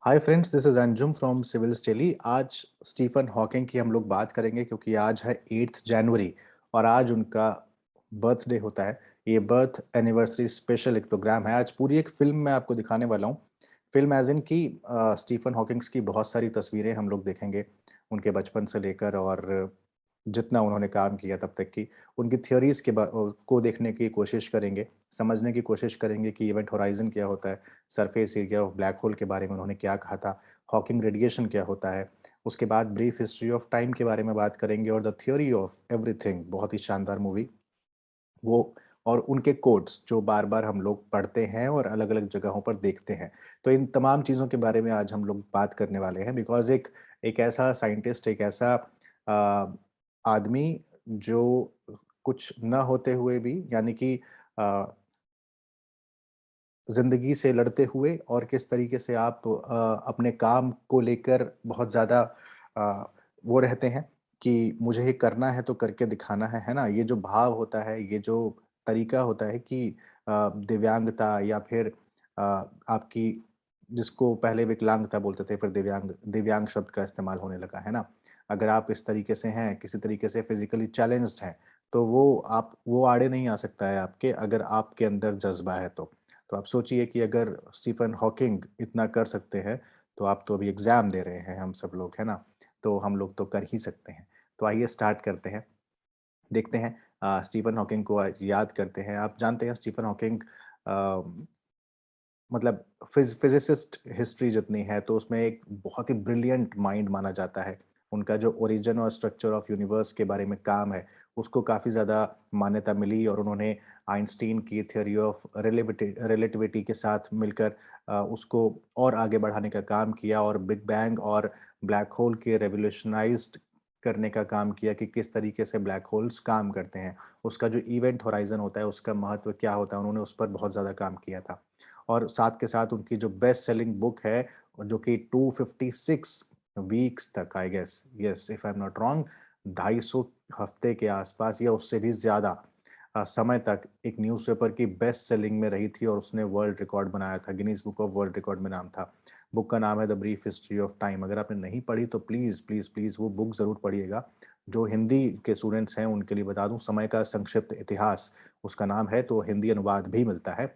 Hi friends, this is Anjum from civil stately. आज Stephen Hawking की हम लोग बात करेंगे क्योंकि आज है 8 जनवरी और आज उनका बर्थडे होता है। ये बर्थ एनिवर्सरी स्पेशल एक प्रोग्राम है। आज पूरी एक फिल्म मैं आपको दिखाने वाला हूँ। फिल्म एज इन की स्टीफन हॉकिंग्स की बहुत सारी तस्वीरें हम लोग देखेंगे, उनके बचपन से लेकर और जितना उन्होंने काम किया तब तक की उनकी थ्योरीज को देखने की कोशिश करेंगे, समझने की कोशिश करेंगे कि इवेंट होराइजन क्या होता है, surface area of black hole के बारे में उन्होंने क्या कहा था, हॉकिंग रेडिएशन क्या होता है। उसके बाद ब्रीफ हिस्ट्री ऑफ टाइम के बारे में बात करेंगे और द थ्योरी ऑफ एवरीथिंग, बहुत ही शानदार मूवी वो। और उनके कोट्स जो बार बार हम लोग पढ़ते हैं और अलग अलग जगहों पर देखते हैं। तो इन तमाम चीज़ों के बारे में आज हम लोग बात करने वाले हैं बिकॉज एक एक ऐसा साइंटिस्ट, एक ऐसा आ, आदमी जो कुछ न होते हुए भी यानी कि ज़िंदगी से लड़ते हुए और किस तरीके से आप अपने काम को लेकर बहुत ज़्यादा अ, वो रहते हैं कि मुझे ये करना है तो करके दिखाना है ना? ये जो भाव होता है, ये जो तरीका होता है कि दिव्यांगता या फिर आपकी जिसको पहले विकलांगता बोलते थे, फिर दिव्यांग दिव्यांग शब्द का इस्तेमाल होने लगा, है ना? अगर आप इस तरीके से हैं, किसी तरीके से फिज़िकली चैलेंज्ड हैं, तो वो आड़े नहीं आ सकता है आपके, अगर आपके अंदर जज़्बा है तो। तो आप सोचिए कि अगर स्टीफन हॉकिंग इतना कर सकते हैं, तो आप तो अभी एग्ज़ाम दे रहे हैं हम सब लोग, है ना? तो हम लोग तो कर ही सकते हैं। तो आइए स्टार्ट करते हैं। देखते हैं स्टीफन हॉकिंग को आज याद करते हैं। आप जानते हैं स्टीफन हॉकिंग अ, मतलब फिज़िसिस्ट हिस्ट्री जितनी है तो उसमें एक बहुत ही ब्रिलियंट माइंड माना जाता है। उनका जो ओरिजिन और स्ट्रक्चर ऑफ यूनिवर्स के बारे में काम है, उसको काफ़ी ज़्यादा मान्यता मिली और उन्होंने आइंस्टीन की थ्योरी ऑफ रिलेटिविटी के साथ मिलकर उसको और आगे बढ़ाने का काम किया और बिग बैंग और ब्लैक होल के रेवोल्यूशनाइज़्ड करने का काम किया कि किस तरीके से ब्लैक होल्स काम करते हैं। उसका जो इवेंट होराइज़न होता है, उसका महत्व क्या होता है, उन्होंने उस पर बहुत ज़्यादा काम किया था। और साथ के साथ उनकी जो बेस्ट सेलिंग बुक है, जो कि 256 वीक्स तक I guess, yes if I am not wrong, 250 हफ्ते के आसपास या उससे भी ज़्यादा समय तक एक न्यूज़पेपर की बेस्ट सेलिंग में रही थी और उसने वर्ल्ड रिकॉर्ड बनाया था, Guinness book of world record में नाम था। बुक का नाम है the brief history of time. अगर आपने नहीं पढ़ी तो प्लीज़, प्लीज़, प्लीज़ वो बुक ज़रूर पढ़िएगा। जो हिंदी के स्टूडेंट्स हैं उनके लिए बता दूँ, समय का संक्षिप्त इतिहास उसका नाम है, तो हिंदी अनुवाद भी मिलता है।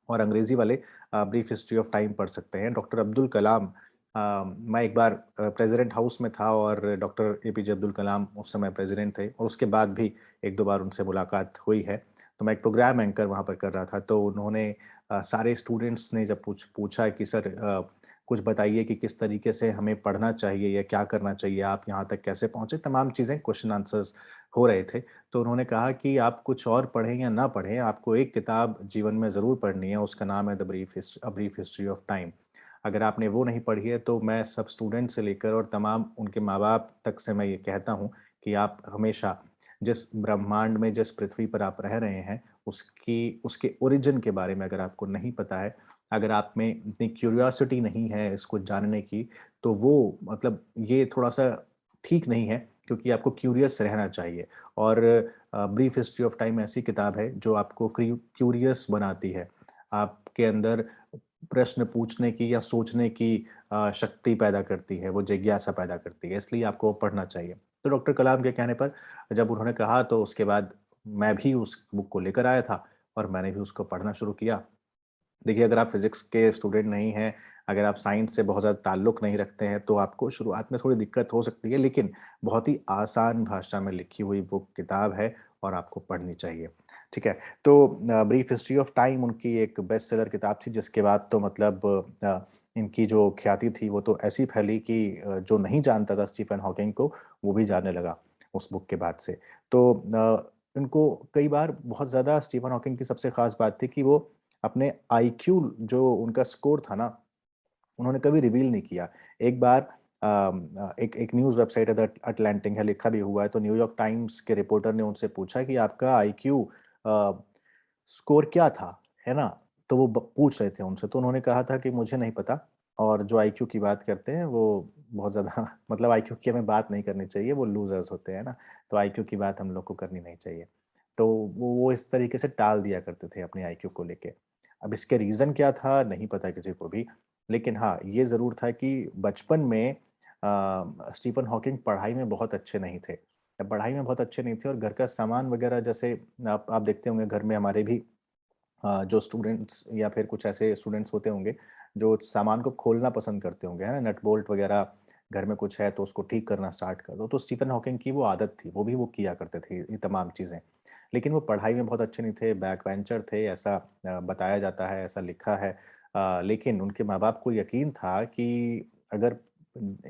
और अंग्रेज़ी वाले ब्रीफ हिस्ट्री ऑफ टाइम पढ़ सकते हैं। डॉक्टर अब्दुल कलाम, मैं एक बार प्रेसिडेंट हाउस में था और डॉक्टर एपीजे अब्दुल कलाम उस समय प्रेसिडेंट थे और उसके बाद भी 1-2 बार उनसे मुलाकात हुई है। तो मैं एक प्रोग्राम एंकर वहाँ पर कर रहा था, तो उन्होंने सारे स्टूडेंट्स ने जब पूछा कि सर कुछ बताइए कि किस तरीके से हमें पढ़ना चाहिए या क्या करना चाहिए, आप यहाँ तक कैसे पहुँचे? तमाम चीज़ें क्वेश्चन आंसर्स हो रहे थे। तो उन्होंने कहा कि आप कुछ और पढ़ें या ना पढ़ें, आपको एक किताब जीवन में ज़रूर पढ़नी है, उसका नाम है the brief history of time. अगर आपने वो नहीं पढ़ी है, तो मैं सब स्टूडेंट से लेकर और तमाम उनके माँ-बाप तक से मैं ये कहता हूँ कि आप हमेशा जिस ब्रह्मांड में, जिस पृथ्वी पर आप रह रहे हैं, उसके ओरिजिन के बारे में अगर आपको नहीं पता है, अगर आप में इतनी क्यूरियोसिटी नहीं है इसको जानने की, तो वो मतलब ये थोड़ा-सा ठीक नहीं है, क्योंकि आपको क्यूरियस रहना चाहिए। और ब्रीफ हिस्ट्री ऑफ टाइम ऐसी किताब है जो आपको क्यूरियस बनाती है। आपके अंदर प्रश्न पूछने की या सोचने की शक्ति पैदा करती है, वो जिज्ञासा पैदा करती है, इसलिए आपको पढ़ना चाहिए। तो डॉक्टर कलाम के कहने पर जब उन्होंने कहा तो उसके बाद मैं भी उस बुक को लेकर आया था और मैंने भी उसको पढ़ना शुरू किया। देखिए, अगर आप फिज़िक्स के स्टूडेंट नहीं हैं, अगर आप साइंस से बहुत ज़्यादा ताल्लुक नहीं रखते हैं, तो आपको शुरुआत में थोड़ी दिक्कत हो सकती है, लेकिन बहुत ही आसान भाषा में लिखी हुई वो किताब है और आपको पढ़नी चाहिए। ठीक है? तो ब्रीफ हिस्ट्री ऑफ टाइम उनकी एक बेस्ट सेलर किताब थी, जिसके बाद तो मतलब इनकी जो ख्याति थी, वो तो ऐसी फैली कि जो नहीं जानता था स्टीफन हॉकिंग को, वो भी जानने लगा उस बुक के बाद से। तो इनको कई बार बहुत ज़्यादा स्टीफन हॉकिंग की सबसे ख़ास बात थी कि वो अपने आईक्यू जो उनका स्कोर था ना, उन्होंने कभी रिवील नहीं किया। एक बार एक एक न्यूज़ वेबसाइट है द अटलांटिक है, लिखा भी हुआ है, तो न्यूयॉर्क टाइम्स के रिपोर्टर ने उनसे पूछा कि आपका आईक्यू अ, स्कोर क्या था, है ना? तो वो ब पूछ रहे थे उनसे, तो उन्होंने कहा था कि मुझे नहीं पता और जो आईक्यू की बात करते हैं वो बहुत ज़्यादा मतलब आईक्यू की हमें बात नहीं करनी चाहिए, वो लूज़र्स होते हैं ना, तो आईक्यू की बात हम लोग को करनी नहीं चाहिए। तो वो इस तरीके से टाल दिया करते थे अपने आईक्यू को लेके। अब इसके रीज़न क्या था, नहीं पता किसी को भी। लेकिन हाँ, ये ज़रूर था कि बचपन में स्टीफ़न हॉकिंग पढ़ाई में बहुत अच्छे नहीं थे। पढ़ाई में बहुत अच्छे नहीं थे और घर का सामान वग़ैरह जैसे आप देखते होंगे घर में हमारे भी जो स्टूडेंट्स या फिर कुछ ऐसे स्टूडेंट्स होते होंगे, जो सामान को खोलना पसंद करते होंगे, है ना? नट बोल्ट वग़ैरह घर में कुछ है तो उसको ठीक करना स्टार्ट कर दो। तो स्टीफ़न हॉकिंग की वो आदत थी, वो भी वो किया करते थे ये तमाम चीज़ें। लेकिन वो पढ़ाई में बहुत अच्छे नहीं थे, बैक बेंचर थे ऐसा बताया जाता है, ऐसा लिखा है। लेकिन उनके माँ-बाप को यकीन था कि अगर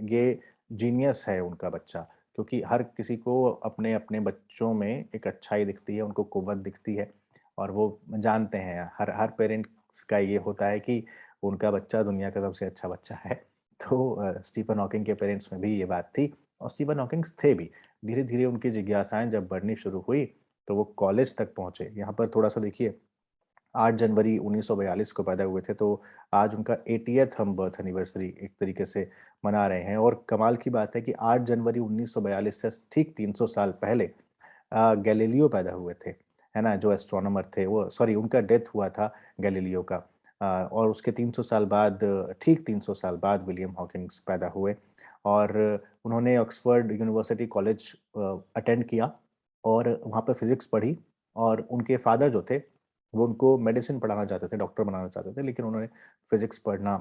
ये जीनियस है उनका बच्चा, क्योंकि हर किसी को अपने-अपने बच्चों में एक अच्छाई दिखती है, उनको कुव्वत दिखती है और वो जानते हैं, हर हर पेरेंट्स का ये होता है कि उनका बच्चा दुनिया का सबसे अच्छा बच्चा है। तो स्टीफ़न हॉकिंग के पेरेंट्स में भी ये बात थी और स्टीफ़न हॉकिंग्स थे भी। धीरे-धीरे उनकी जिज्ञासाएँ जब बढ़नी शुरू हुई, तो वो कॉलेज तक पहुँचे। यहाँ पर थोड़ा-सा देखिए 8 जनवरी 1942 को पैदा हुए थे, तो आज उनका 80th हम बर्थ एनिवर्सरी एक तरीके से मना रहे हैं और कमाल की बात है कि 8 जनवरी 1942 से ठीक 300 साल पहले गैलीलियो पैदा हुए थे, है ना? जो एस्ट्रोनॉमर थे वो सॉरी उनका डेथ हुआ था गैलीलियो का और उसके 300 साल बाद ठीक 300 साल बाद विलियम हॉकिंग्स पैदा हुए और उन्होंने ऑक्सफोर्ड यूनिवर्सिटी कॉलेज अटेंड किया और वहाँ पे फिज़िक्स पढ़ी और उनके फादर जो थे, वो उनको मेडिसिन पढ़ाना चाहते थे, डॉक्टर बनाना चाहते थे, लेकिन उन्होंने फिज़िक्स पढ़ना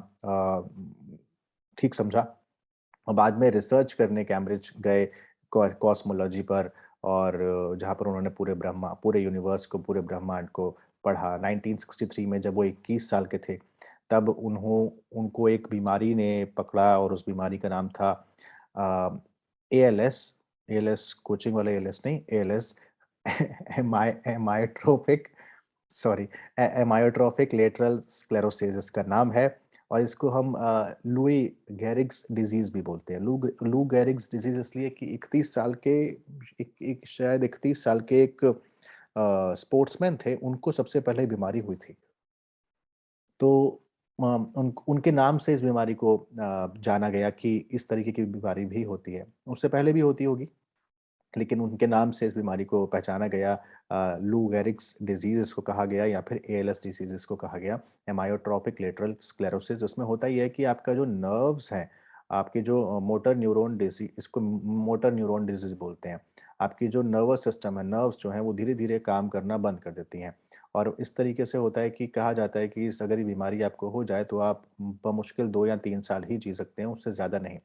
ठीक समझा और बाद में रिसर्च करने कैम्ब्रिज गए कॉस्मोलॉजी पर और जहाँ पर उन्होंने पूरे यूनिवर्स को, पूरे ब्रह्मांड को पढ़ा। 1963 में जब वो 21 साल के थे, तब उनको एक बीमारी ने पकड़ा और उस बीमारी का नाम था अ, एएलएस एएलएस कोचिंग वाला एएलएस नहीं, एएलएस एमायोट्रोपिक सॉरी एमायोट्रोपिक लेटरल स्क्लेरोसिस इसका नाम है और इसको हम लुई गेरिग्स डिज़ीज़ भी बोलते हैं। लू गेरिग्स डिज़ीज़ इसलिए कि 31 साल के एक एक शायद 31 साल के एक स्पोर्ट्समैन थे, उनको सबसे पहले बीमारी हुई थी। तो उनके नाम से इस बीमारी को जाना गया कि इस तरीके की बीमारी भी होती है। उससे पहले भी होती होगी। लेकिन उनके नाम से इस बीमारी को पहचाना गया लू गेरिग्स डिज़ीज़ इसको कहा गया या फिर एएलएस डिज़ीज़ इसको कहा गया। एमायोट्रोपिक लेटरल स्क्लेरोसिस इसमें होता ये है कि आपका जो नर्व्स हैं, आपके जो मोटर न्यूरॉन डिज़ी इसको मोटर न्यूरॉन डिज़ीज़ बोलते हैं। आपकी जो नर्वस सिस्टम है, नर्व्स जो हैं वो धीरे-धीरे काम करना बंद कर देती हैं। और इस तरीके से होता है कि कहा जाता है कि इस अगर ये बीमारी आपको हो जाए तो आप बमुश्किल 2 या 3 साल ही जी सकते हैं, उससे ज़्यादा नहीं।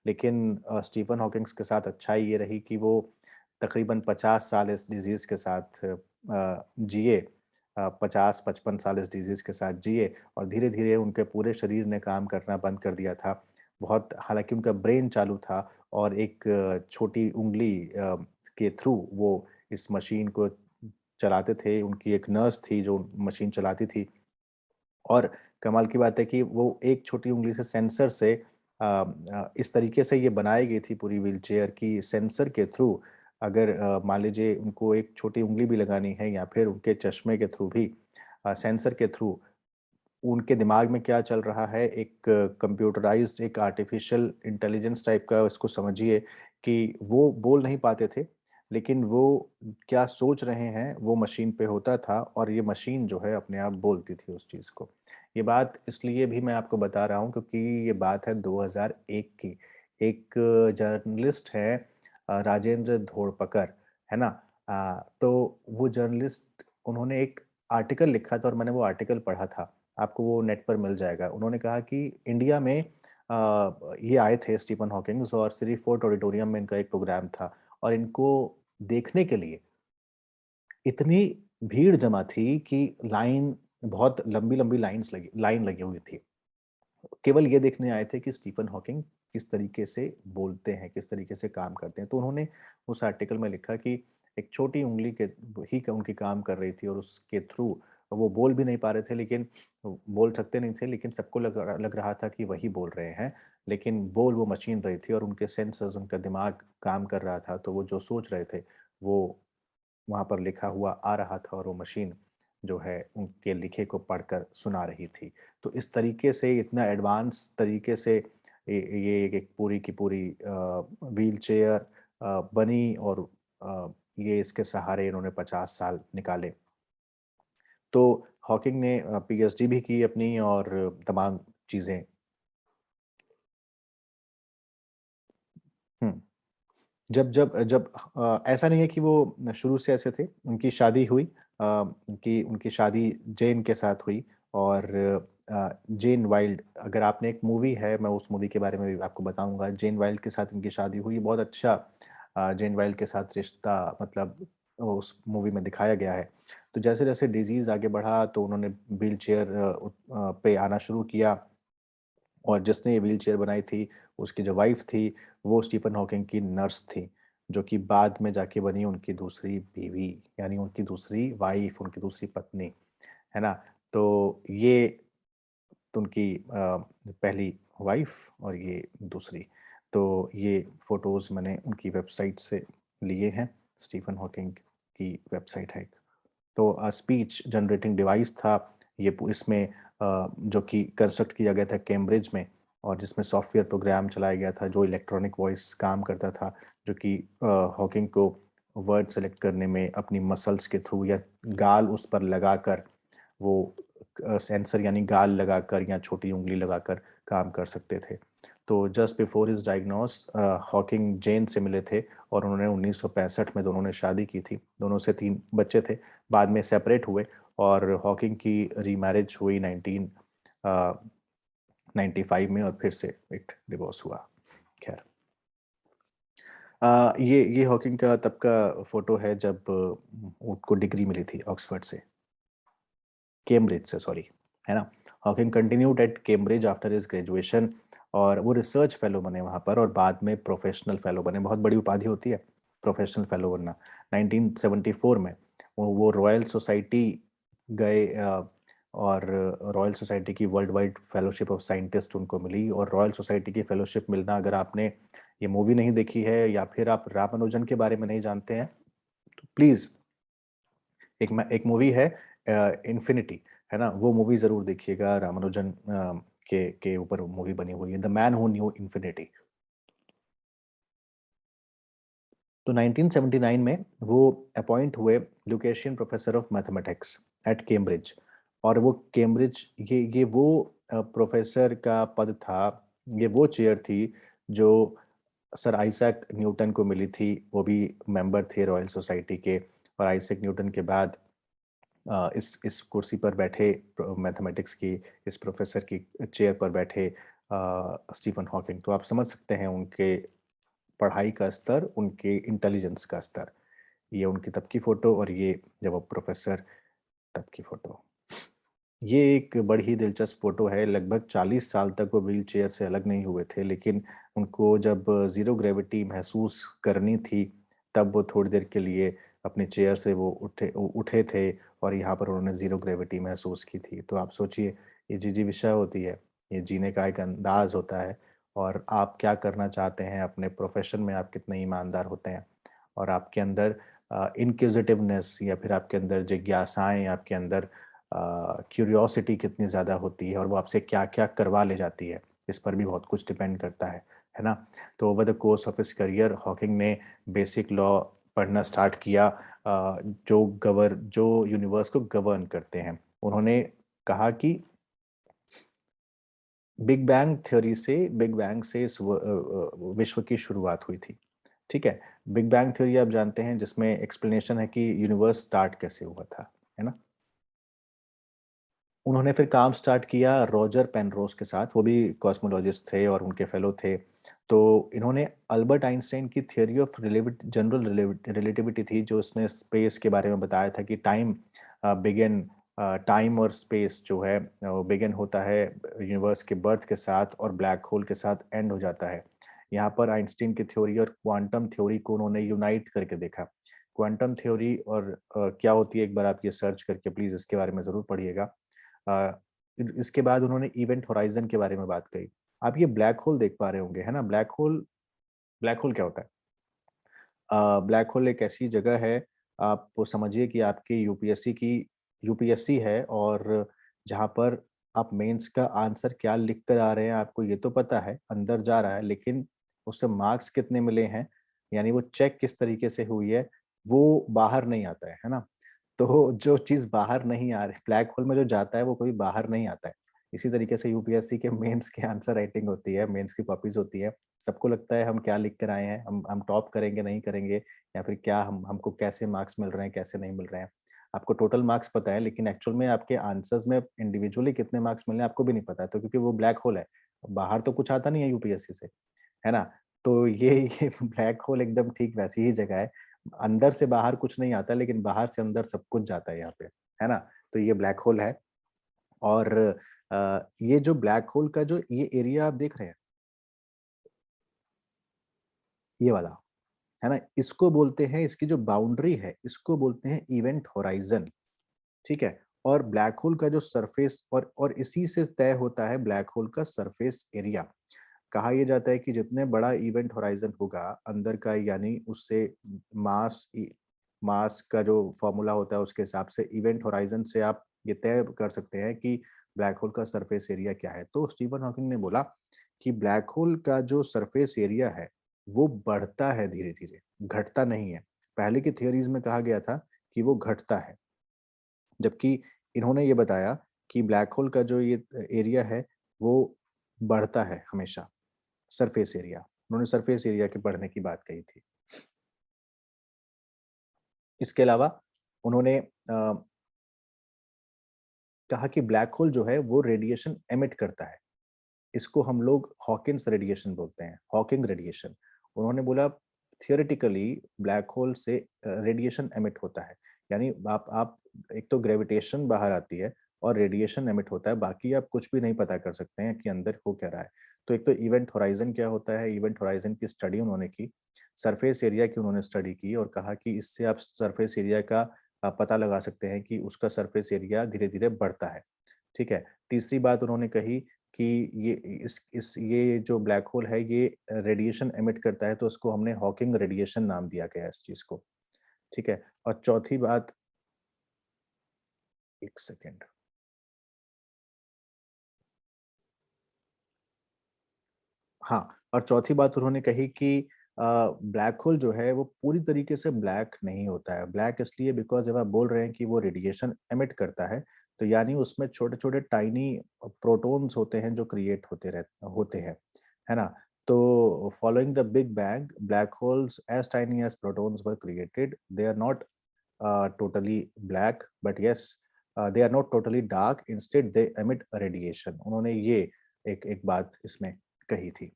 लेकिन स्टीफ़न हॉकिंग्स के साथ अच्छाई ये रही कि वो तकरीबन 50 साल इस डिज़ीज़ के साथ जिए 50-55 साल इस डिज़ीज़ के साथ जिए और धीरे-धीरे उनके पूरे शरीर ने काम करना बंद कर दिया था। बहुत हालाँकि उनका ब्रेन चालू था और एक छोटी उँगली के थ्रू वो इस मशीन को चलाते थे। उनकी एक नर्स थी जो मशीन चलाती थी और कमाल की बात है कि वो एक छोटी उँगली से सेंसर से इस तरीके से ये बनाई गई थी पूरी व्हीलचेयर कि सेंसर के थ्रू अगर मान लीजिए उनको एक छोटी उँगली भी लगानी है या फिर उनके चश्मे के थ्रू भी सेंसर के थ्रू उनके दिमाग में क्या चल रहा है, एक कंप्यूटराइज़्ड एक आर्टिफ़िशियल इंटेलिजेंस टाइप का इसको समझिए कि वो बोल नहीं पाते थे, लेकिन वो क्या सोच रहे हैं, वो मशीन पे होता था और ये मशीन जो है अपने आप बोलती थी उस चीज़ को। ये बात इसलिए भी मैं आपको बता रहा हूँ क्योंकि ये बात है 2001 की। एक जर्नलिस्ट है राजेंद्र धोड़पकर, है ना? तो वो जर्नलिस्ट उन्होंने एक आर्टिकल लिखा था और मैंने वो आर्टिकल पढ़ा था। आपको वो नेट पर मिल जाएगा। उन्होंने कहा कि इंडिया में ये आए थे स्टीफ़न हॉकिंग्स और सिटी फोर्ट ऑडिटोरियम में इनका एक प्रोग्राम था और इनको देखने के लिए इतनी भीड़ जमा थी कि बहुत लंबी-लंबी लाइन लगी हुई थी। केवल ये देखने आए थे कि स्टीफ़न हॉकिंग किस तरीके से बोलते हैं, किस तरीके से काम करते हैं। तो उन्होंने उस आर्टिकल में लिखा कि एक छोटी उँगली के ही उनकी काम कर रही थी और उसके थ्रू वो बोल भी नहीं पा रहे थे लेकिन बोल सकते नहीं थे लेकिन सबको लग रहा था कि वही बोल रहे हैं। लेकिन बोल वो मशीन रही थी और उनके सेंसर्स उनका दिमाग काम कर रहा था, तो वो जो सोच रहे थे, वो वहाँ पर लिखा हुआ आ रहा था और वो मशीन जो है उनके लिखे को पढ़कर सुना रही थी। तो इस तरीके से इतना एडवांस तरीके से ये एक पूरी की पूरी व्हीलचेयर बनी और ये इसके सहारे इन्होंने 50 साल निकाले। तो हॉकिंग ने पीएचडी भी की अपनी और तमाम चीज़ें हुँ। जब जब जब ऐसा नहीं है कि वो शुरू से ऐसे थे, उनकी शादी हुई, उनकी उनकी शादी जेन के साथ हुई और जेन वाइल्ड, अगर आपने एक मूवी है, मैं उस मूवी के बारे में भी आपको बताऊँगा, जेन वाइल्ड के साथ इनकी शादी हुई, बहुत अच्छा जेन वाइल्ड के साथ रिश्ता मतलब उस मूवी में दिखाया गया है। तो जैसे-जैसे डिज़ीज़ आगे बढ़ा तो उन्होंने व्हीलचेयर पे आना शुरू किया और जिसने ये व्हीलचेयर बनाई थी, उसकी जो वाइफ़ थी, वो स्टीफ़न हॉकिंग की नर्स थी, जो कि बाद में जाके बनी उनकी दूसरी बीवी, यानी उनकी दूसरी वाइफ़, उनकी दूसरी पत्नी, है ना? तो ये तो उनकी पहली वाइफ़ और ये दूसरी। तो ये फ़ोटोज़ मैंने उनकी वेबसाइट से लिए हैं, स्टीफ़न हॉकिंग की वेबसाइट है एक। तो स्पीच जनरेटिंग डिवाइस था ये इसमें, जो कि कंस्ट्रक्ट किया गया था कैम्ब्रिज में और जिसमें सॉफ्टवेयर प्रोग्राम चलाया गया था जो इलेक्ट्रॉनिक वॉइस काम करता था, जो कि हॉकिंग को वर्ड सेलेक्ट करने में अपनी मसल्स के थ्रू या गाल उस पर लगाकर वो सेंसर यानी गाल लगाकर या छोटी उँगली लगाकर काम कर सकते थे। तो just before his diagnose Hawking Jane से मिले थे और उन्होंने 1965 में दोनों ने शादी की थी। दोनों से 3 बच्चे थे, बाद में सेपरेट हुए और हॉकिंग की रीमैरिज हुई 95 में और फिर से एक डिवोर्स हुआ। ख़ैर ये हॉकिंग का तब का फ़ोटो है जब उनको डिग्री मिली थी ऑक्सफोर्ड से। कैम्ब्रिज से सॉरी, है ना? Hawking continued at Cambridge after his graduation और वो रिसर्च फेलो बने वहाँ पर और बाद में प्रोफेशनल फेलो बने। बहुत बड़ी उपाधि होती है, प्रोफेशनल फेलो बनना। 1974 में वो रॉयल सोसाइटी गए और रॉयल सोसाइटी की world wide fellowship of scientist उनको मिली और रॉयल सोसाइटी की फेलोशिप मिलना, अगर आपने ये मूवी नहीं देखी है या फिर आप रामानुजन के बारे में नहीं जानते हैं, तो प्लीज़ एक मूवी है इन्फिनिटी, है ना? वो मूवी ज़रूर देखिएगा, रामानुजन के ऊपर मूवी बनी हुई है, the man who knew infinity. तो 1979 में वो अपॉइंट हुए Lucasian professor of mathematics at Cambridge और वो कैम्ब्रिज ये वो प्रोफेसर का पद था, ये वो चेयर थी जो सर आइज़ैक न्यूटन को मिली थी, वो भी मेंबर थे रॉयल सोसाइटी के और आइज़ैक न्यूटन के बाद इस कुर्सी पर बैठे मैथमेटिक्स की इस प्रोफ़ेसर की चेयर पर बैठे स्टीफ़न हॉकिंग। तो आप समझ सकते हैं उनके पढ़ाई का स्तर, उनके इंटेलिजेंस का स्तर। ये उनकी तब की फ़ोटो और ये जब वो प्रोफ़ेसर तब की फ़ोटो। ये एक बड़ी ही दिलचस्प फ़ोटो है, लगभग 40 साल तक वो व्हीलचेयर से अलग नहीं हुए थे, लेकिन उनको जब ज़ीरो ग्रेविटी महसूस करनी थी, तब वो थोड़ी देर के लिए अपनी चेयर से वो उठे थे और यहाँ पर उन्होंने ज़ीरो ग्रेविटी महसूस की थी। तो आप सोचिए, ये जिजीविषय होती है, ये जीने का एक अंदाज़ होता है और आप क्या करना चाहते हैं अपने प्रोफ़ेशन में, आप कितने ईमानदार होते हैं और आपके अंदर इनक्विजिटिवनेस या फिर आपके अंदर जिज्ञासाएँ, आपके अंदर क्यूरियोसिटी कितनी ज़्यादा होती है और वो आपसे क्या-क्या करवा ले जाती है, इस पर भी बहुत कुछ डिपेंड करता है ना? तो over the course of his career Hawking ने बेसिक लॉ पढ़ना स्टार्ट किया, जो यूनिवर्स को गवर्न करते हैं। उन्होंने कहा कि बिग बैंग से विश्व की शुरुआत हुई थी, ठीक है? बिग बैंग थ्योरी आप जानते हैं जिसमें एक्सप्लेनेशन है कि यूनिवर्स स्टार्ट कैसे हुआ था, है ना? उन्होंने फिर काम स्टार्ट किया रॉजर पेनरोज के साथ, वो भी कॉस्मोलॉजिस्ट थे और उनके फेलो थे। तो इन्होंने अल्बर्ट आइंस्टाइन की थ्योरी ऑफ जनरल रिलेटिविटी थी, जो उसने स्पेस के बारे में बताया था कि बिगिन टाइम और स्पेस जो है वो बिगिन होता है यूनिवर्स के बर्थ के साथ और ब्लैक होल के साथ एंड हो जाता है। यहाँ पर आइंस्टीन की थ्योरी और क्वांटम थ्योरी को उन्होंने यूनाइट करके देखा। क्वांटम थ्योरी और क्या होती है, एक बार आप ये सर्च करके प्लीज़ इसके बारे में ज़रूर पढ़िएगा। अ, इसके बाद उन्होंने इवेंट होराइज़न के बारे में बात कही। आप ये ब्लैक होल देख पा रहे होंगे, है ना? ब्लैक होल क्या होता है? ब्लैक होल एक ऐसी जगह है, आप समझिए कि आपकी यूपीएससी है और जहाँ पर आप मेंस का आंसर क्या लिख कर आ रहे हैं, आपको ये तो पता है, अंदर जा रहा है, लेकिन उससे मार्क्स कितने मिले हैं, यानी वो चेक किस तरीके से हुई है, वो बाहर नहीं आता है ना? तो जो चीज़ बाहर नहीं आ रही ब्लैक होल में जो जाता है, वो कभी बाहर नहीं आता है। इसी तरीके से यूपीएससी के मेंस के आंसर राइटिंग होती है, मेंस की कॉपीज़ होती है। सबको लगता है हम क्या लिख कर आए हैं, हम टॉप करेंगे, नहीं करेंगे या फिर क्या हमको कैसे मार्क्स मिल रहे हैं, कैसे नहीं मिल रहे हैं। आपको टोटल मार्क्स पता है लेकिन एक्चुअल में आपके आंसर्स में इंडिविजुअली कितने मार्क्स मिलने हैं आपको भी नहीं पता है। तो क्योंकि वो ब्लैक होल है, बाहर तो कुछ आता नहीं है यूपीएससी से, है ना? तो ये ब्लैक होल एकदम ठीक वैसी ही जगह है। अंदर से बाहर कुछ नहीं आता लेकिन बाहर से अंदर सब कुछ जाता है यहाँ पे, है ना? तो ये ब्लैक होल है और ये जो ब्लैक होल का जो ये एरिया आप देख रहे हैं, ये वाला, है ना? इसको बोलते हैं इसकी जो बाउंड्री है, इसको बोलते हैं इवेंट होराइज़न, ठीक है? और ब्लैक होल का जो सरफेस और इसी से तय होता है ब्लैक होल का सरफेस एरिया। कहा ये जाता है कि जितने बड़ा इवेंट होराइज़न होगा अंदर का यानी उससे मास का जो फ़ॉर्मूला होता है उसके हिसाब से इवेंट होराइज़न से आप ये तय कर सकते हैं कि ब्लैक होल का सरफेस एरिया क्या है। तो स्टीफन हॉकिंग ने बोला कि ब्लैक होल का जो सरफेस एरिया है, वो बढ़ता है धीरे-धीरे, घटता नहीं है। पहले की थियरीज़ में कहा गया था कि वो घटता है, जबकि इन्होंने ये बताया कि ब्लैक होल का जो ये एरिया है, वो बढ़ता है हमेशा। सरफेस एरिया, उन्होंने सरफेस एरिया के बढ़ने की बात कही थी। इसके अलावा उन्होंने कहा कि ब्लैक होल जो है वो रेडिएशन एमिट करता है। इसको हम लोग हॉकिन्स रेडिएशन बोलते हैं, हॉकिंग रेडिएशन। उन्होंने बोला थियोरेटिकली ब्लैक होल से रेडिएशन एमिट होता है। यानी आप एक तो ग्रेविटेशन बाहर आती है और रेडिएशन एमिट होता है, बाकी आप कुछ भी नहीं पता कर सकते हैं कि अंदर हो क्या रहा है। तो एक तो इवेंट होराइज़न क्या होता है, इवेंट होराइज़न की स्टडी उन्होंने की, सरफेस एरिया की उन्होंने स्टडी की और कहा कि इससे आप सरफेस एरिया का पता लगा सकते हैं कि उसका सरफेस एरिया धीरे-धीरे बढ़ता है। ठीक है? तीसरी बात उन्होंने कही कि ये इस ये जो ब्लैक होल है ये रेडिएशन एमिट करता है तो उसको हमने हॉकिंग रेडिएशन नाम दिया गया है इस चीज़ को, ठीक है? और चौथी बात 1 सेकंड। हाँ, और चौथी बात उन्होंने कही कि ब्लैक होल जो है वो पूरी तरीके से ब्लैक नहीं होता है। ब्लैक इसलिए बिकॉज़ जब आप बोल रहे हैं कि वो रेडिएशन एमिट करता है, तो यानी उसमें छोटे-छोटे टाइनी प्रोटॉन्स होते हैं जो क्रिएट होते हैं, है ना? तो following the big bang, black holes as tiny as protons were created. They are not totally black, but yes, they are not totally dark. Instead, they emit radiation. उन्होंने ये एक बात इसमें कही थी।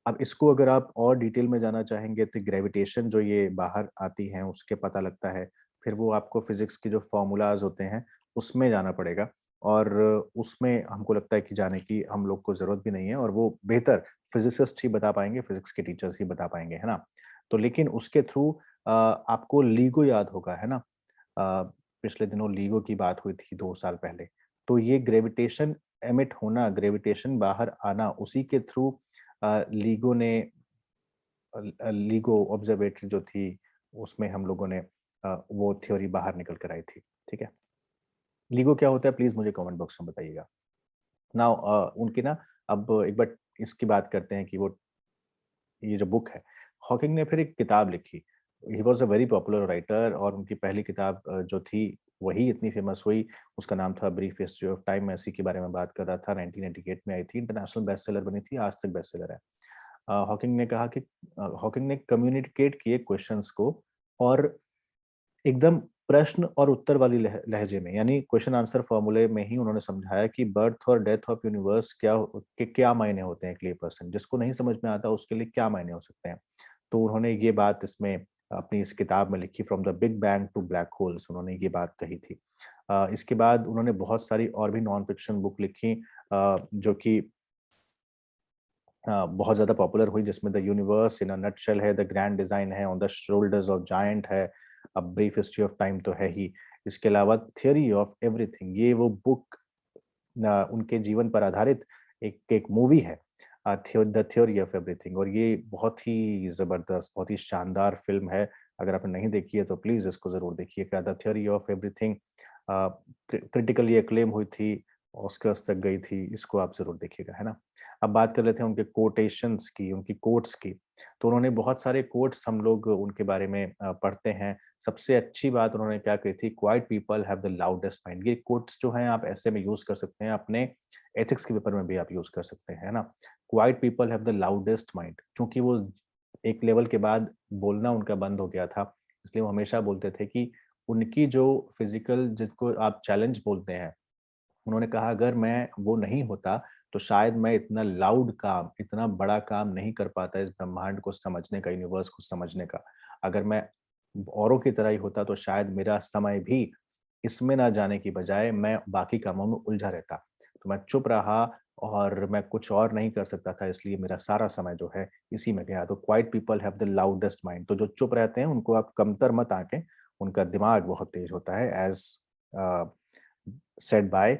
अब इसको अगर आप और डिटेल में जानना चाहेंगे तो ग्रेविटेशन जो ये बाहर आती हैं उसके पता लगता है। फिर वो आपको फिज़िक्स के जो फ़ॉर्मूलाज़ होते हैं उसमें जाना पड़ेगा और उसमें हमको लगता है कि जाने की हम लोग को ज़रूरत भी नहीं है और वो बेहतर फिज़िसिस्ट ही बता पाएँगे, फिज़िक्स के टीचर्स ही बता पाएँगे, है ना? तो लेकिन उसके थ्रू आपको LIGO याद होगा, है ना? पिछले दिनों LIGO की बात हुई थी 2 साल पहले। तो ये ग्रेविटेशन एमिट होना, ग्रेविटेशन बाहर आना उसी के थ्रू लीगो ने लीगो ऑब्जर्वेटरी जो थी, उसमें हम लोगों ने वो थ्योरी बाहर निकल कर आई थी, ठीक है? लीगो क्या होता है प्लीज़ मुझे कमेंट बॉक्स में बताइएगा। नाउ उनकी ना अब एक बार इसकी बात करते हैं कि वो ये जो बुक है, हॉकिंग ने फिर एक किताब लिखी। He was a very popular writer और उनकी पहली किताब जो थी वही इतनी फेमस हुई, उसका नाम था ब्रीफ हिस्ट्री ऑफ टाइम, मैं इसी के बारे में बात कर रहा था, 1998 में आई थी, इंटरनेशनल बेस्ट सेलर बनी थी, आज तक बेस्ट सेलर है। हॉकिंग ने कहा कि हॉकिंग ने कम्युनिकेट किए क्वेश्चंस को और एकदम प्रश्न और उत्तर वाली लहजे में यानी क्वेश्चन आंसर फॉर्मूले में ही उन्होंने समझाया कि बर्थ और डेथ ऑफ यूनिवर्स के क्या मायने होते हैं एक ले पर्सन जिसको नहीं समझ में आता उसके लिए क्या मायने हो सकते हैं। तो उन्होंने ये बात इसमें अपनी इस किताब में लिखी from the big bang to black holes उन्होंने ये बात कही थी। इसके बाद उन्होंने बहुत सारी और भी नॉन फिक्शन बुक लिखी जो कि बहुत ज़्यादा पॉपुलर हुई जिसमें the universe in a nutshell है, द ग्रैंड डिज़ाइन है, on the shoulders of giant है, a brief history of time तो है ही। इसके अलावा थ्योरी ऑफ एवरीथिंग ये वो बुक उनके जीवन पर आधारित एक एक मूवी है द थ्योरी ऑफ एवरीथिंग और ये बहुत ही ज़बरदस्त, बहुत ही शानदार फ़िल्म है। अगर आपने नहीं देखी है तो प्लीज़ इसको ज़रूर देखिएगा। The theory of everything critically acclaim हुई थी, ऑस्कर्स तक गई थी, इसको आप ज़रूर देखिएगा, है ना? अब बात कर लेते हैं उनके कोटेशंस की, उनकी कोट्स की। तो उन्होंने बहुत सारे कोट्स हम लोग उनके बारे में पढ़ते हैं, सबसे अच्छी बात उन्होंने क्या कही थी, quite people have the loudest mind. ये कोट्स जो हैं आप ऐसे में यूज कर सकते हैं, अपने एथिक्स के पेपर में भी आप यूज कर सकते हैं, है ना। Quite people have the loudest mind, क्योंकि वो एक लेवल के बाद बोलना उनका बंद हो गया था, इसलिए वो हमेशा बोलते थे कि उनकी जो फिजिकल, जिसको आप चैलेंज बोलते हैं, उन्होंने कहा अगर मैं वो नहीं होता तो शायद मैं इतना लाउड काम, इतना बड़ा काम नहीं कर पाता इस ब्रह्मांड को समझने का, यूनिवर्स को समझने का। अगर मैं औरों की तरह ही होता तो शायद मेरा समय भी इसमें ना जाने की बजाय मैं बाकी कामों में उलझा रहता। तो मैं चुप रहा और मैं कुछ और नहीं कर सकता था, इसलिए मेरा सारा समय जो है इसी में गया। तो quite people have the loudest mind. तो जो चुप रहते हैं उनको आप कमतर मत आंकें, उनका दिमाग बहुत तेज होता है, as said by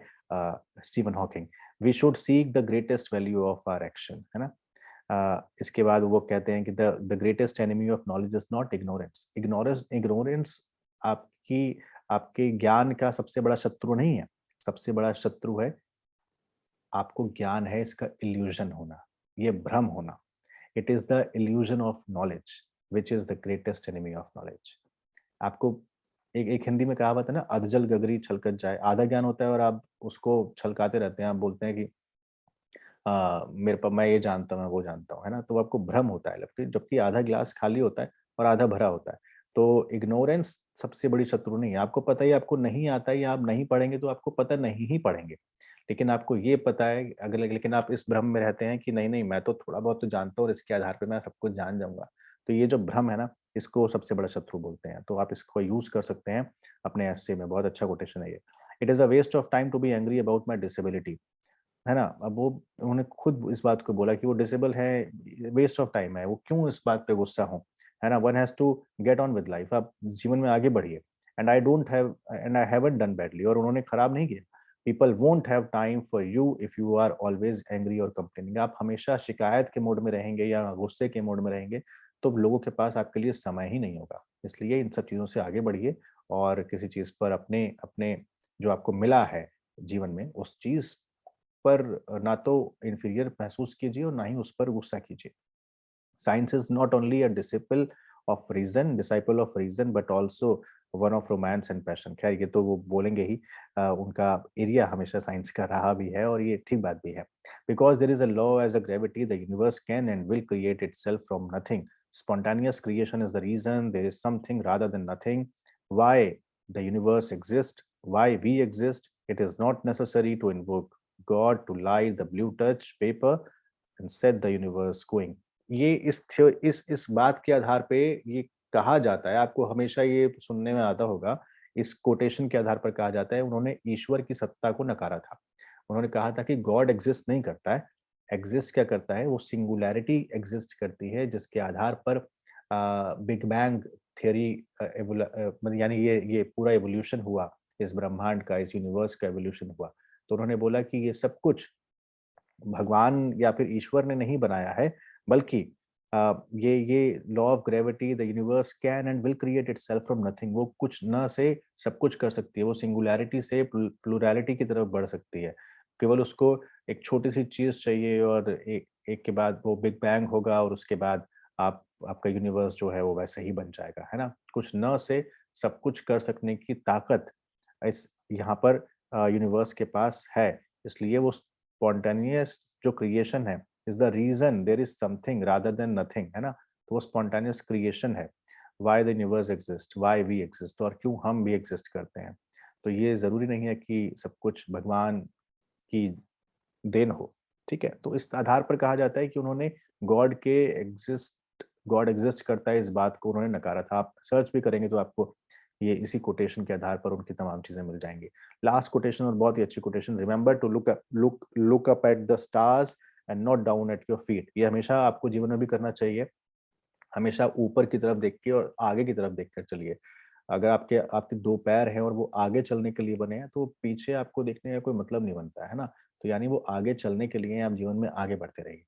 Steven Hawking. We should seek the greatest value of our action, है ना। इसके बाद वो कहते हैं कि the greatest enemy of knowledge is not ignorance. Ignorance आपकी आपके ज्ञान का सबसे बड़ा शत्रु नहीं है, सबसे बड़ा शत्रु है आपको ज्ञान है इसका इल्यूजन होना, ये भ्रम होना। It is the illusion of knowledge which is the greatest enemy of knowledge. आपको एक एक हिंदी में कहावत है ना, अधजल गगरी छलकत जाए। आधा ज्ञान होता है और आप उसको छलकाते रहते हैं, आप बोलते हैं कि मेरे पर मैं ये जानता हूँ, मैं वो जानता हूँ, है ना। तो आपको भ्रम होता है, जबकि आधा गिलास खाली होता है और आधा भरा होता है। तो इग्नोरेंस सबसे बड़ी शत्रु नहीं है। आपको पता है आपको नहीं आता है या आप नहीं पढ़ेंगे तो आपको पता नहीं ही पढ़ेंगे, लेकिन आपको ये पता है अगर, लेकिन आप इस भ्रम में रहते हैं कि नहीं नहीं मैं तो थोड़ा बहुत तो जानता हूँ और इसके आधार पर मैं सब कुछ जान जाऊंगा। तो ये जो भ्रम है ना, इसको सबसे बड़ा शत्रु बोलते हैं। तो आप इसको यूज कर सकते हैं अपने एस्से में। बहुत अच्छा कोटेशन है ये। It is a waste of time to be angry about my disability, है ना। अब वो, उन्होंने खुद इस बात को बोला कि वो डिसेबल है, वेस्ट ऑफ टाइम है, वो क्यों इस बात पे गुस्सा हो, है ना। One has to get on with life, आप जीवन में आगे बढ़िए। And I haven't done badly, और उन्होंने खराब नहीं किया। People won't have time for you if you are always angry और कंप्लेनिंग। आप हमेशा शिकायत के मोड में रहेंगे या गुस्से के मोड में रहेंगे तो लोगों के पास आपके लिए समय ही नहीं होगा। इसलिए इन सब चीजों से आगे बढ़िए और किसी चीज पर अपने अपने जो आपको मिला है जीवन में, उस चीज पर ना तो इंफीरियर महसूस कीजिए और ना ही उस पर गुस्सा कीजिए। Science is not only a disciple of reason but also one of romance and passion. खैर ये तो वो बोलेंगे ही, उनका एरिया हमेशा साइंस का रहा भी है और ये ठीक बात भी है। Because there is a law as a gravity the universe can and will create itself from nothing. Spontaneous creation is the reason there is something rather than nothing. Why the universe exists, why we exist. It is not necessary to invoke God to light the blue touch paper and set the universe going. ये इस बात के आधार पे ये कहा जाता है, आपको हमेशा ये सुनने में आता होगा, इस कोटेशन के आधार पर कहा जाता है, उन्होंने ईश्वर की सत्ता को नकारा था। उन्होंने कहा था कि गॉड एग्जिस्ट नहीं करता है, एग्जिस्ट क्या करता है, वो सिंगुलैरिटी एग्जिस्ट करती है जिसके आधार पर बिग बैंग थियरी, मतलब यानी ये पूरा एवोल्यूशन हुआ, इस ब्रह्मांड का, इस यूनिवर्स का एवोल्यूशन हुआ। तो उन्होंने बोला कि ये सब कुछ भगवान या फिर ईश्वर ने नहीं बनाया है, बल्कि ये law of gravity the universe can and will create itself from nothing. वो कुछ न से सब कुछ कर सकती है, वो सिंगुलैरिटी से प्लुरैलिटी की तरफ बढ़ सकती है। केवल उसको एक छोटी सी चीज चाहिए और एक एक के बाद वो बिग बैंग होगा और उसके बाद आपका यूनिवर्स जो है वो वैसे ही बन जाएगा, है ना। कुछ न से सब कुछ कर सकने की ताकत इस यहाँ पर यूनिवर्स के पास है। इसलिए वो स्पॉन्टेनियस जो क्रिएशन है is the reason there is something rather than nothing, है ना। तो वो स्पॉन्टेनियस क्रिएशन है। Why the universe exist, why we exist, और क्यों हम भी एग्जिस्ट करते हैं। तो ये जरूरी नहीं है कि सब कुछ भगवान की देन हो, ठीक है। तो इस आधार पर कहा जाता है कि उन्होंने गॉड के गॉड एग्जिस्ट करता है इस बात को उन्होंने नकारा था। आप सर्च भी करेंगे तो आपको ये इसी कोटेशन के आधार पर उनकी तमाम चीजें मिल जाएंगी। लास्ट कोटेशन और बहुत ही अच्छी quotation, remember to look up at the stars and not down at your feet. ये हमेशा आपको जीवन में भी करना चाहिए, हमेशा ऊपर की तरफ देख के और आगे की तरफ देखकर चलिए। अगर आपके आपके दो पैर हैं और वो आगे चलने के लिए बने हैं तो पीछे आपको देखने का कोई मतलब नहीं बनता है ना। तो यानी वो आगे चलने के लिए आप जीवन में आगे बढ़ते रहिए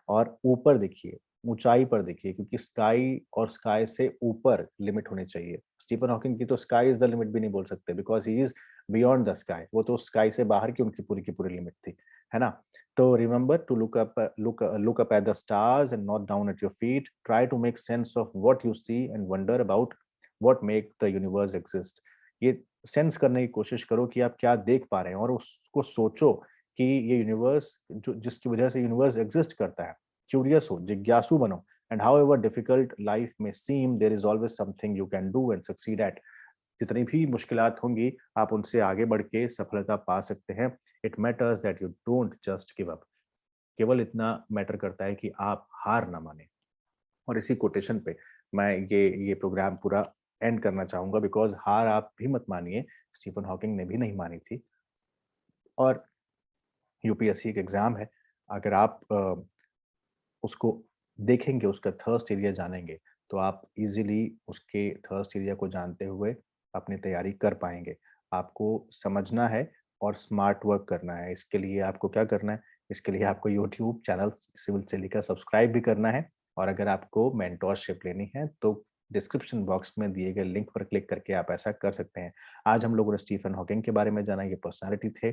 और ऊपर देखिए, ऊंचाई पर देखिए, क्योंकि स्काई और स्काई से ऊपर लिमिट होनी चाहिए। स्टीफन हॉकिंग की तो स्काई इज द लिमिट भी नहीं बोल सकते, because he is beyond the sky. वो तो स्काई से बाहर की पूरी लिमिट थी, है ना। तो remember to look up at the stars and not down at your feet. Try to make sense of what you see and wonder about what make the universe exist. ये sense करने की कोशिश करो कि आप क्या देख पा रहे हैं और उसको सोचो कि ये यूनिवर्स जो जिसकी वजह से यूनिवर्स एग्जिस्ट करता है। क्यूरियस हो, जिज्ञासु बनो, एंड हाउएवर डिफिकल्ट लाइफ में seem, there is always something you can do and succeed at. जितनी भी मुश्किलात होंगी, आप उनसे आगे बढ़ के सफलता पा सकते हैं। It matters that you don't just give up. केवल इतना मैटर करता है कि आप हार ना माने। और इसी कोटेशन पे मैं ये प्रोग्राम पूरा एंड करना चाहूंगा, बिकॉज हार आप भी मत मानिए, स्टीफन हॉकिंग ने भी नहीं मानी थी। और यूपीएससी एक एग्जाम है, अगर आप उसको देखेंगे, उसका थर्स्ट एरिया जानेंगे, तो आप इजीली उसके थर्स्ट एरिया को जानते हुए अपनी तैयारी कर पाएंगे। आपको समझना है और स्मार्ट वर्क करना है। इसके लिए आपको क्या करना है? इसके लिए आपको यूट्यूब चैनल सिविल से का सब्सक्राइब भी करना है। और अगर आपको मेंटोरशिप लेनी है तो डिस्क्रिप्शन बॉक्स में दिए गए लिंक पर क्लिक करके आप ऐसा कर सकते हैं। आज हम लोगों ने स्टीफन हॉकिंग के बारे में जाना, ये पर्सनालिटी थे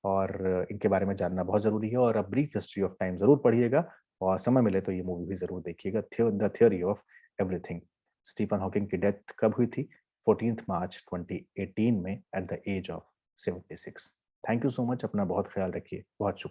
और इनके बारे में जानना बहुत ज़रूरी है। और ब्रीफ हिस्ट्री ऑफ टाइम ज़रूर पढ़िएगा और समय मिले तो ये मूवी भी ज़रूर देखिएगा, the theory of everything. Stephen Hawking की डेथ कब हुई थी? 14 मार्च 2018 में at the age of 76। Thank you so much. अपना बहुत ख्याल रखिए। बहुत शुक्रिया।